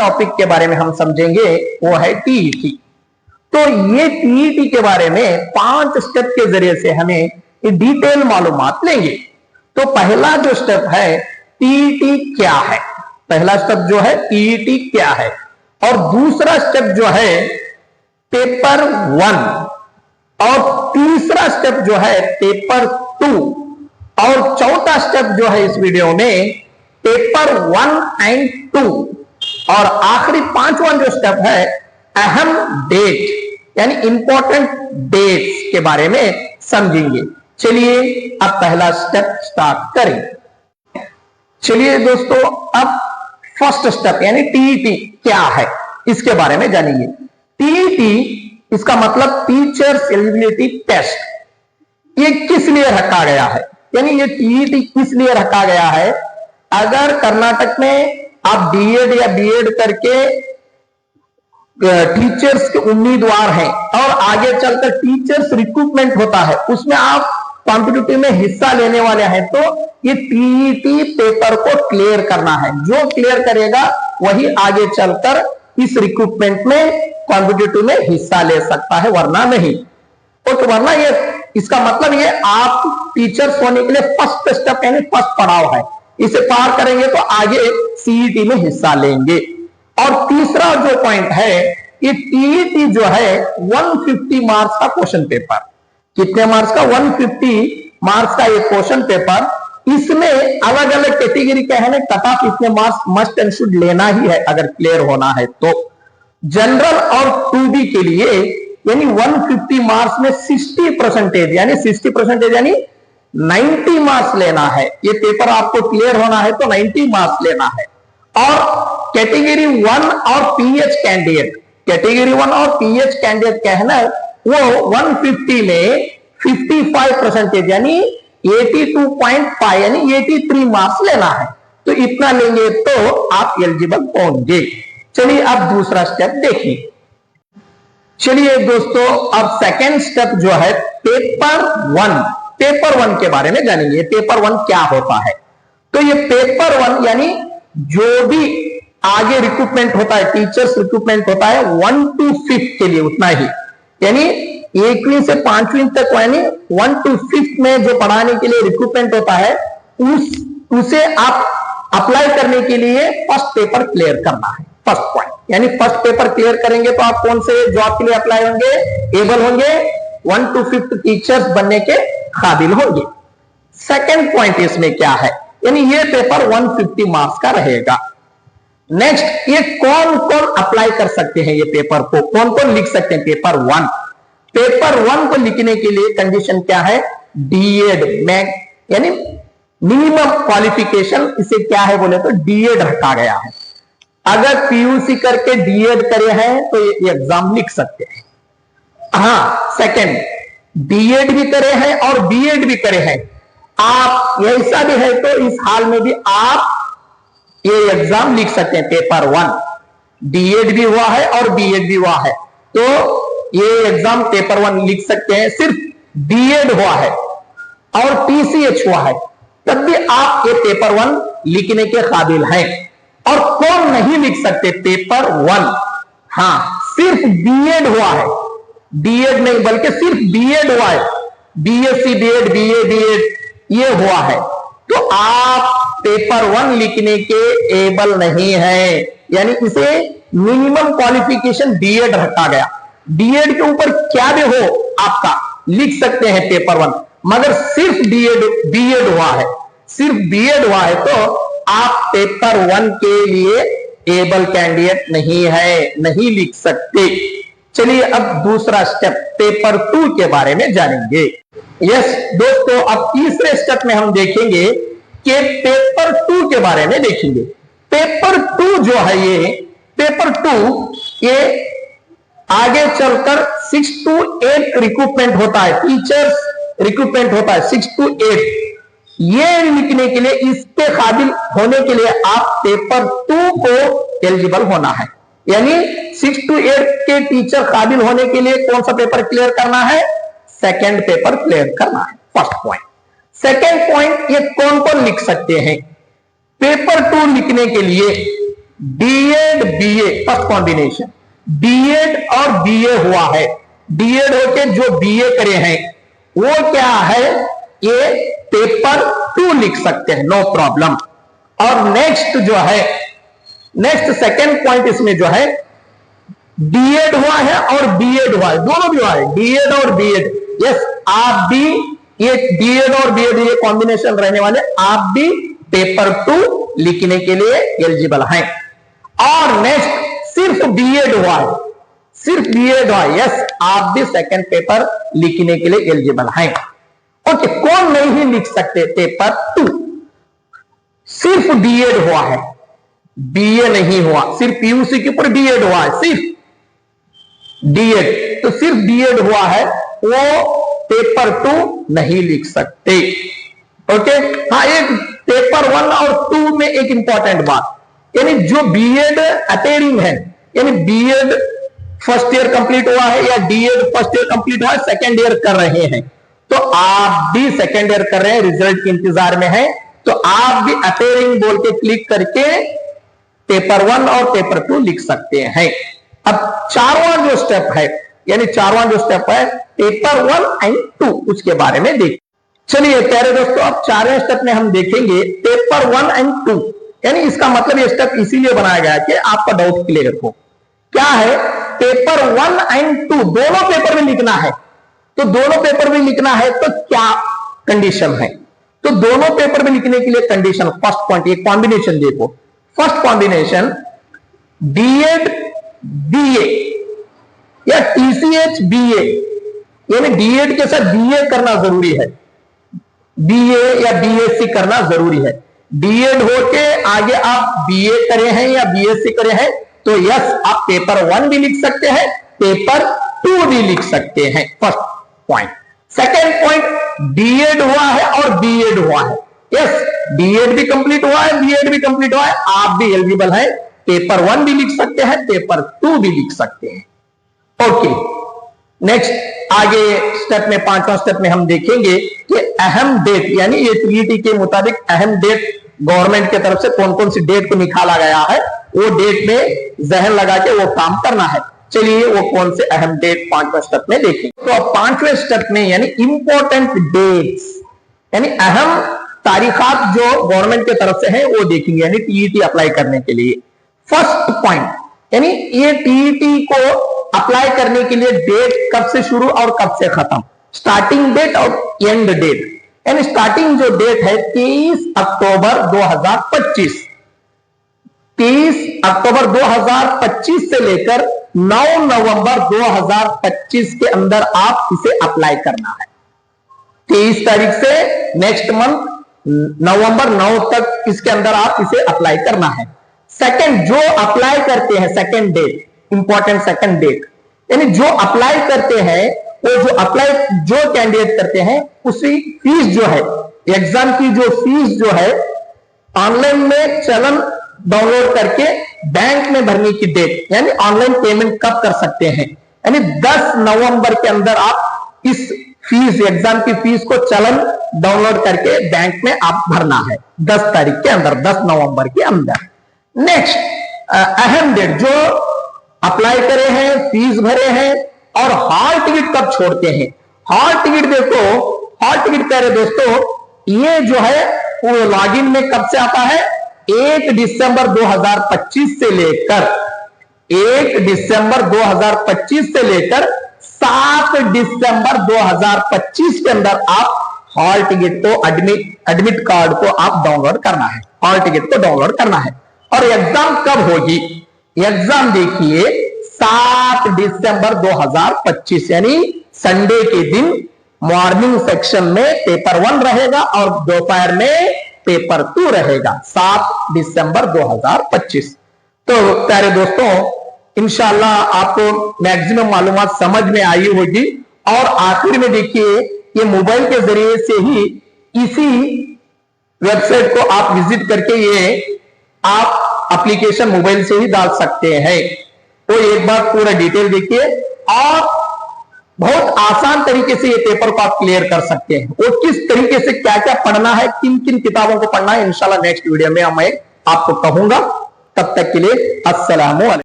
Topic के बारे में हम समझेंगे वो है टीईटी। तो ये टीईटी के बारे में 5 स्टेप के जरिए से हमें डिटेल मालूमात लेंगे। तो पहला जो स्टेप है टीईटी क्या है, पहला स्टेप जो है टीईटी क्या है, और दूसरा स्टेप जो है पेपर 1, और तीसरा स्टेप जो है पेपर 2, और चौथा स्टेप जो है इस वीडियो में पेपर 1 एंड 2, और आखिरी 5वां जो स्टेप है अहम डेट यानी इंपॉर्टेंट डेट्स के बारे में समझेंगे। चलिए अब पहला स्टेप स्टार्ट करें। चलिए दोस्तों अब फर्स्ट स्टेप यानी टीईटी क्या है इसके बारे में जानेंगे। टीईटी इसका मतलब टीचर्स एलिजिबिलिटी टेस्ट। ये किस लिए रखा गया है, यानी ये टीईटी किस लिए रखा गया है? अगर कर्नाटक में आप डीएड या बीएड करके टीचर्स के उम्मीदवार हैं और आगे चलकर टीचर्स रिक्रूटमेंट होता है, उसमें आप कॉम्पिटिटिव में हिस्सा लेने वाले हैं, तो ये टीईटी पेपर को क्लियर करना है। जो क्लियर करेगा वही आगे चलकर इस रिक्रूटमेंट में कॉम्पिटिटिव में हिस्सा ले सकता है, वरना नहीं। तो वरना ये इसका मतलब ये आप टीचर्स होने के लिए फर्स्ट स्टेप यानी फर्स्ट पड़ाव है, इसे पार करेंगे तो आगे सीईटी में हिस्सा लेंगे। और तीसरा जो पॉइंट है ये टीईटी जो है 150 मार्क्स का क्वेश्चन पेपर। कितने मार्क्स का? 150 मार्क्स का ये क्वेश्चन पेपर। इसमें अलग अलग कैटेगरी का है ना, कट ऑफ इतने मार्क्स मस्ट एंड शुड लेना ही है अगर क्लियर होना है तो। जनरल और 2B के लिए यानी 150 मार्क्स में 60% यानी 60% यानी 90 मार्क्स लेना है। ये पेपर आपको क्लियर होना है तो 90 मार्क्स लेना है। और कैटेगरी 1 और पीएच कैंडिडेट, कैटेगरी 1 और पीएच कैंडिडेट क्या है ना, वो 150 में 55% यानी 82.5 यानी 83 मार्क्स लेना है। तो इतना लेंगे तो आप एलिजिबल होंगे। चलिए अब दूसरा स्टेप देखिए। चलिए दोस्तों अब सेकेंड स्टेप जो है पेपर 1, पेपर 1 के बारे में जानेंगे। पेपर 1 क्या होता है? तो ये पेपर 1 यानी जो भी आगे रिक्रूटमेंट होता है, टीचर्स रिक्रूटमेंट होता है 1 to 5 के लिए उतना ही, यानी 1वीं से 5वीं तक यानी 1 to 5 में जो पढ़ाने के लिए रिक्रूटमेंट होता है उसे आप अप्लाई करने के लिए फर्स्ट पेपर क्लियर करना है। फर्स्ट पॉइंट यानी फर्स्ट पेपर क्लियर करेंगे तो आप कौन से जॉब के लिए अप्लाई होंगे, एबल होंगे, 1 to 5 टीचर्स बनने के काबिल होंगे। सेकेंड पॉइंट इसमें क्या है, यानी ये पेपर 150 मार्क्स का रहेगा। नेक्स्ट ये कौन कौन अप्लाई कर सकते हैं, ये पेपर को कौन कौन लिख सकते हैं? पेपर 1, पेपर 1 को लिखने के लिए कंडीशन क्या है? डीएड में यानी मिनिमम क्वालिफिकेशन इसे क्या है बोले तो डीएड रखा गया है। अगर पीयूसी करके डीएड करे हैं तो ये एग्जाम लिख सकते हैं। हाँ, सेकंड डीएड भी करे हैं और बीएड भी करे हैं, आप ऐसा भी है तो इस हाल में भी आप ये एग्जाम लिख सकते हैं। पेपर 1 डीएड भी हुआ है और बीएड भी हुआ है तो ये एग्जाम पेपर 1 लिख सकते हैं। सिर्फ डीएड हुआ है और टीसीएच हुआ है तब भी आप ये पेपर 1 लिखने के काबिल हैं। और कौन नहीं लिख सकते पेपर 1? हाँ, सिर्फ बीएड हुआ है, डीएड नहीं बल्कि सिर्फ बीएड हुआ है, बीएससी बीएड बीए बीएड ये हुआ है तो आप पेपर 1 लिखने के एबल नहीं है, यानी इसे मिनिमम क्वालिफिकेशन डीएड रखा गया। डीएड के ऊपर क्या भी हो आपका लिख सकते हैं पेपर 1, मगर सिर्फ बीएड हुआ है, सिर्फ बीएड हुआ है तो आप पेपर 1 के लिए एबल कैंडिडेट नहीं है, नहीं लिख सकते। चलिए अब दूसरा स्टेप पेपर 2 के बारे में जानेंगे। यस दोस्तों, अब तीसरे स्टेप में हम देखेंगे कि पेपर 2 के बारे में देखेंगे। पेपर 2 जो है ये पेपर 2 ये आगे चलकर 6 to 8 रिक्रूटमेंट होता है, टीचर्स रिक्रूटमेंट होता है 6 to 8। ये लिखने के लिए इसके काबिल होने के लिए आप पेपर 2 को एलिजिबल होना है, यानी 6 to 8 के टीचर काबिल होने के लिए कौन सा पेपर क्लियर करना है? सेकेंड पेपर क्लियर करना है। First point. सेकेंड पॉइंट, ये कौन कौन लिख सकते हैं? पेपर 2 लिखने के लिए DEd BA first combination, DEd और बीए हुआ है, डीएड होके जो बीए करे हैं वो क्या है, ये पेपर 2 लिख सकते हैं, नो प्रॉब्लम। और नेक्स्ट जो है, नेक्स्ट सेकेंड पॉइंट इसमें जो है, डीएड हुआ है और बीएड हुआ है, दोनों भी हुआ है, डीएड और बीएड। यस, आप भी ये डीएड और बीएड ये कॉम्बिनेशन रहने वाले, आप भी पेपर 2 लिखने के लिए एलिजिबल हैं। और नेक्स्ट सिर्फ बीएड हुआ है, सिर्फ बीएड हुआ है, यस, आप भी सेकंड पेपर लिखने के लिए एलिजिबल हैं। ओके, कौन नहीं लिख सकते पेपर 2? सिर्फ बीएड हुआ है, बीए नहीं हुआ, सिर्फ पीयूसी के ऊपर बीएड हुआ है, सिर्फ डीएड, तो सिर्फ डीएड हुआ है, वो पेपर 2 नहीं लिख सकते। ओके, हाँ, एक पेपर 1 और 2 में एक इंपॉर्टेंट बात, यानी जो बीएड अटेरिंग है, यानी बीएड फर्स्ट ईयर कंप्लीट हुआ है या डीएड फर्स्ट ईयर कंप्लीट हुआ है, सेकेंड ईयर कर रहे हैं, तो आप भी सेकेंड ईयर कर रहे हैं, रिजल्ट के इंतजार में है, तो आप भी अपेयरिंग बोल के क्लिक करके पेपर 1 और पेपर 2 लिख सकते हैं। अब चारवां जो स्टेप है, यानी चारवां जो स्टेप है पेपर 1 एंड 2, उसके बारे में देख। चलिए प्यारे दोस्तों, अब चारवें स्टेप में हम देखेंगे पेपर 1 एंड 2, यानी इसका मतलब ये स्टेप इसीलिए बनाया गया कि आपका डाउट क्लियर हो। क्या है, पेपर 1 एंड 2 दोनों पेपर में लिखना है, तो दोनों पेपर में लिखना है तो क्या कंडीशन है, तो दोनों पेपर में लिखने के लिए कंडीशन, फर्स्ट पॉइंट, ये कॉम्बिनेशन देखो, फर्स्ट कॉम्बिनेशन डीएड बीए या टीसीएच बीए, यानी डीएड के साथ बीए करना जरूरी है, बीए या बीएससी करना जरूरी है। डीएड होके आगे आप बीए करे हैं या बीएससी करे हैं तो यस, आप पेपर 1 भी लिख सकते हैं, पेपर 2 भी लिख सकते हैं, first point. Second point, DEd हुआ है और बीएड हुआ है, यस, डीएड भी कंप्लीट हुआ है, बीएड भी कंप्लीट हुआ है, आप भी एलिजिबल है, पेपर 1 भी लिख सकते हैं, पेपर 2 भी लिख सकते हैं। ओके, नेक्स्ट आगे स्टेप में, पांचवा स्टेप में हम देखेंगे कि अहम डेट, यानी ये टीईटी के मुताबिक अहम डेट गवर्नमेंट की तरफ से कौन कौन सी डेट को निकाला गया है, वो डेट में जहन लगा के वो काम करना है। चलिए वो कौन से अहम डेट पांचवें स्टेप में देखेंगे। तो अब पांचवें स्टेप में यानी इंपॉर्टेंट डेट्स, यानी अहम तारीखात जो गवर्नमेंट की तरफ से है वो देखेंगे, यानी टीईटी अप्लाई करने के लिए। फर्स्ट पॉइंट, यानी ये टीईटी को अप्लाई करने के लिए डेट कब से शुरू और कब से खत्म, स्टार्टिंग डेट और एंड डेट। यानी स्टार्टिंग जो डेट है 23 अक्टूबर 2025, 23 अक्टूबर 2025 से लेकर 9 नवंबर 2025 के अंदर आप इसे अप्लाई करना है। 23 तारीख से नेक्स्ट मंथ नवंबर 9 तक इसके अंदर आप इसे अप्लाई करना है। सेकंड, जो अप्लाई करते हैं, second date, important second date, यानी जो अप्लाई करते हैं, वो जो कैंडिडेट करते हैं उसकी फीस जो है, एग्जाम की जो फीस जो है, ऑनलाइन में चलन डाउनलोड करके बैंक में भरने की डेट, यानी ऑनलाइन पेमेंट कब कर सकते हैं, यानी 10 नवंबर के अंदर आप इस फीस, एग्जाम की फीस को चलन डाउनलोड करके बैंक में आप भरना है 10 तारीख के अंदर, 10 नवंबर के अंदर। नेक्स्ट अहम डेट, जो अप्लाई करे हैं, फीस भरे हैं और हॉल टिकट कब छोड़ते हैं। हॉल टिकट देखो, हॉल टिकट कह रहे दोस्तों, ये जो है वो लॉगिन में कब से आता है, 1 दिसंबर 2025 से लेकर 1 दिसंबर 2025 से लेकर 7 दिसंबर 2025 के अंदर आप हॉल टिकट को, एडमिट कार्ड को आप डाउनलोड करना है, हॉल टिकट को डाउनलोड करना है। और एग्जाम कब होगी, एग्जाम देखिए 7 दिसंबर 2025, यानी संडे के दिन मॉर्निंग सेक्शन में पेपर 1 रहेगा और दोपहर में पेपर 2 रहेगा, 7 दिसंबर 2025। तो प्यारे दोस्तों, इंशाल्लाह आपको मैक्सिमम मालूमात समझ में आई होगी। और आखिर में देखिए, ये मोबाइल के जरिए से ही इसी वेबसाइट को आप विजिट करके ये आप एप्लीकेशन मोबाइल से ही डाल सकते हैं। तो एक बार पूरा डिटेल देखिए और बहुत आसान तरीके से ये पेपर को आप क्लियर कर सकते हैं। और किस तरीके से क्या क्या पढ़ना है, किन किन किताबों को पढ़ना है, इंशाल्लाह नेक्स्ट वीडियो में मैं आपको कहूंगा। तब तक के लिए अस्सलामु अलैकुम।